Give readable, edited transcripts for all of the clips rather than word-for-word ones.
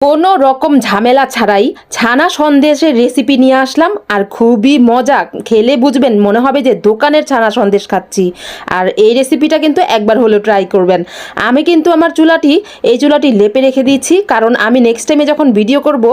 কোনো রকম ঝামেলা ছাড়াই ছানা সন্দেশের রেসিপি নিয়ে আসলাম। আর খুবই মজা, খেলে বুঝবেন মনে হবে যে দোকানের ছানা সন্দেশ খাচ্ছি। আর এই রেসিপিটা কিন্তু একবার হলেও ট্রাই করবেন। আমি কিন্তু আমার এই চুলাটি লেপে রেখে দিচ্ছি, কারণ আমি নেক্সট টাইমে যখন ভিডিও করব,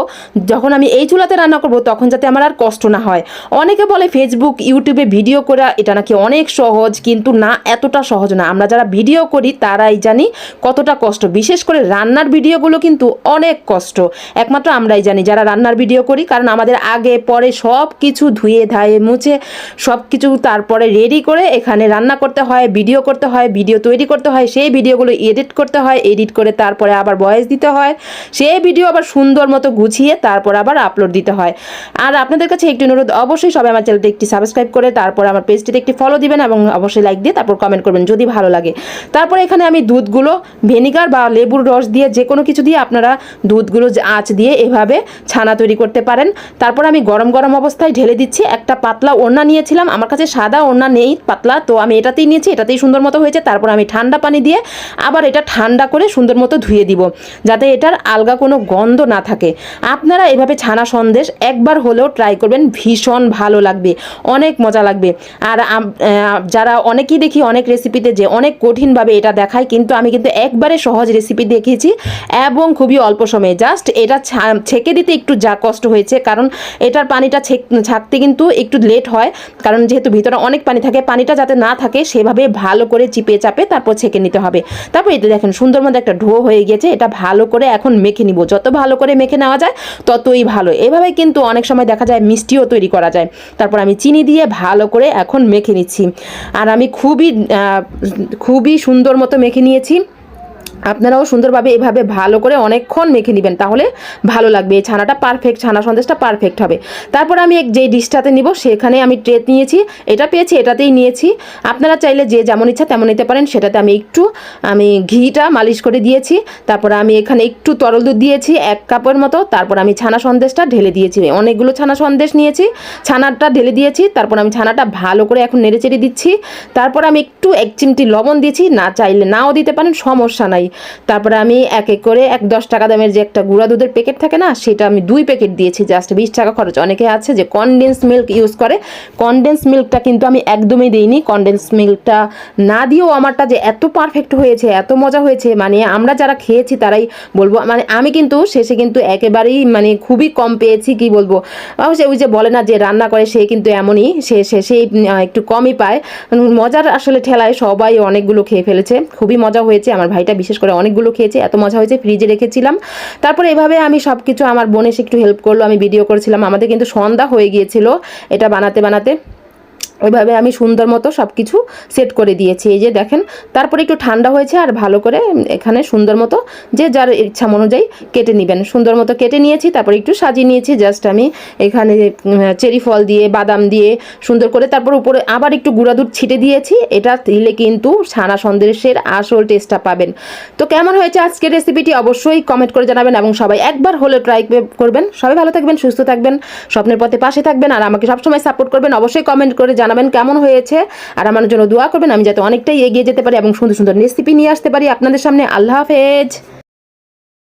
যখন আমি এই চুলাতে রান্না করব, তখন যাতে আমার আর কষ্ট না হয়। অনেকে বলে ফেসবুক ইউটিউবে ভিডিও করা এটা নাকি অনেক সহজ, কিন্তু না, এতটা সহজ না। আমরা যারা ভিডিও করি তারাই জানি কতটা কষ্ট। বিশেষ করে রান্নার ভিডিওগুলো কিন্তু অনেক কষ্ট, একমাত্র আমরাই জানি যারা রান্নার ভিডিও করি। কারণ আমাদের আগে পরে সব কিছু ধুয়ে ধায়ে মুছে সব কিছু তারপরে রেডি করে এখানে রান্না করতে হয়, ভিডিও করতে হয়, ভিডিও তৈরি করতে হয়, সেই ভিডিওগুলো এডিট করতে হয়, এডিট করে তারপরে আবার ভয়েস দিতে হয়, সেই ভিডিও আবার সুন্দর মতো গুছিয়ে তারপর আবার আপলোড দিতে হয়। আর আপনাদের কাছে একটি অনুরোধ, অবশ্যই সবাই আমার চ্যানেলটি একটি সাবস্ক্রাইব করে তারপর আমার পেজটিতে একটি ফলো দিবেন এবং অবশ্যই লাইক দিয়ে তারপর কমেন্ট করবেন যদি ভালো লাগে। তারপরে এখানে আমি দুধগুলো ভিনিগার বা লেবুর রস দিয়ে, যে কোনো কিছু দিয়ে আপনারা দুধগুলো আঁচ দিয়ে এভাবে ছানা তৈরি করতে পারেন। তারপর আমি গরম গরম অবস্থায় ঢেলে দিচ্ছি। একটা পাতলা ওড়না নিয়েছিলাম, আমার কাছে সাদা ওড়না নেই, পাতলা, তো আমি এটাতেই নিয়েছি, এটাতেই সুন্দর মতো হয়েছে। তারপর আমি ঠান্ডা পানি দিয়ে আবার এটা ঠান্ডা করে সুন্দর মতো ধুয়ে দিব, যাতে এটার আলগা কোনো গন্ধ না থাকে। আপনারা এভাবে ছানা সন্দেশ একবার হলেও ট্রাই করবেন, ভীষণ ভালো লাগবে, অনেক মজা লাগবে। আর যারা অনেকেই দেখি অনেক রেসিপিতে যে অনেক কঠিনভাবে এটা দেখায়, কিন্তু আমি কিন্তু একবারে সহজ রেসিপি দেখিয়েছি এবং খুবই অল্প সময়ে। জাস্ট এটা ছেঁকে দিতে একটু যা কষ্ট হয়েছে, কারণ এটার পানিটা ছাঁকতে কিন্তু একটু লেট হয়, কারণ যেহেতু ভিতরে অনেক পানি থাকে, পানিটা যাতে না থাকে সেভাবে ভালো করে চিপে চাপে তারপর ছেঁকে নিতে হবে। তারপর এতে দেখেন সুন্দর মতো একটা ডো হয়ে গেছে। এটা ভালো করে এখন মেখে নিব, যত ভালো করে মেখে নেওয়া যায় ততই ভালো। এভাবে কিন্তু অনেক সময় দেখা যায় মিষ্টিও তৈরি করা যায়। তারপর আমি চিনি দিয়ে ভালো করে এখন মেখে নিচ্ছি। আর আমি খুবই সুন্দর মতো মেখে নিয়েছি। আপনারাও সুন্দরভাবে এভাবে ভালো করে অনেকক্ষণ মেখে নেবেন, তাহলে ভালো লাগবে। এই ছানাটা পারফেক্ট, ছানা সন্দেশটা পারফেক্ট হবে। তারপর আমি যেই ডিশটাতে নিব সেখানে আমি ট্রে নিয়েছি, এটা পেয়েছি এটাতেই নিয়েছি। আপনারা চাইলে যে যেমন ইচ্ছা তেমন নিতে পারেন। সেটাতে আমি ঘিটা মালিশ করে দিয়েছি। তারপর আমি এখানে একটু তরল দুধ দিয়েছি 1 কাপের মতো। তারপর আমি ছানা সন্দেশটা ঢেলে দিয়েছি, অনেকগুলো ছানা সন্দেশ নিয়েছি, ছানাটা ঢেলে দিয়েছি। তারপর আমি ছানাটা ভালো করে এখন নেড়েচেড়ে দিচ্ছি। তারপর আমি একটু 1 চিমটি লবণ দিয়েছি, না চাইলে নাও দিতে পারেন, সমস্যা নাই। তারপরে আমি এক এক করে 10 টাকা দামের যে একটা গুঁড়া দুধের প্যাকেট থাকে না, সেটা আমি 2 প্যাকেট দিয়েছি, জাস্ট 20 টাকা খরচ। অনেকে আছে যে কনডেন্স মিল্ক ইউজ করে, কনডেন্স মিল্কটা কিন্তু আমি একদমই দিইনি। কনডেন্স মিল্কটা না দিয়েও আমারটা যে এত পারফেক্ট হয়েছে, এত মজা হয়েছে, মানে আমরা যারা খেয়েছি তারাই বলবো। মানে আমি কিন্তু শেষে কিন্তু একেবারেই মানে খুবই কম পেয়েছি, কি বলবো। ওই যে বলে না যে রান্না করে সে কিন্তু এমনই, সে শেষেই একটু কমই পায়। মজার আসলে ঠেলায় সবাই অনেকগুলো খেয়ে ফেলেছে, খুবই মজা হয়েছে। আমার ভাইটা বিশেষ করে অনেকগুলো খেয়েছে, এত মজা হয়েছে, ফ্রিজে রেখেছিলাম। তারপরে এভাবে আমি সব কিছু, আমার বোন এসে একটু হেল্প করলো, আমি ভিডিও করেছিলাম। আমাদের কিন্তু সন্ধ্যা হয়ে গিয়েছিল এটা বানাতে বানাতে। ওইভাবে আমি সুন্দর মতো সব কিছু সেট করে দিয়েছি, এই যে দেখেন। তারপরে একটু ঠান্ডা হয়েছে, আর ভালো করে এখানে সুন্দর মতো যে যার ইচ্ছা অনুযায়ী কেটে নেবেন। সুন্দর মতো কেটে নিয়েছি, তারপরে একটু সাজিয়ে নিয়েছি। জাস্ট আমি এখানে চেরি ফল দিয়ে, বাদাম দিয়ে সুন্দর করে, তারপর উপরে আবার একটু গুঁড়া দুধ ছিটে দিয়েছি। এটা দিলে কিন্তু ছানা সন্দেশের আসল টেস্টটা পাবেন। তো কেমন হয়েছে আজকের রেসিপিটি অবশ্যই কমেন্ট করে জানাবেন, এবং সবাই একবার হলে ট্রাই করবেন। সবাই ভালো থাকবেন, সুস্থ থাকবেন, স্বপ্নের পথে পাশে থাকবেন, আর আমাকে সবসময় সাপোর্ট করবেন। অবশ্যই কমেন্ট করে জানাবেন কেমন হয়েছে, আর আমার জন্য দোয়া করবেন আমি যাতে অনেকটাই এগিয়ে যেতে পারি এবং সুন্দর সুন্দর রেসিপি নিয়ে আসতে পারি আপনাদের সামনে। আল্লাহ হাফেজ।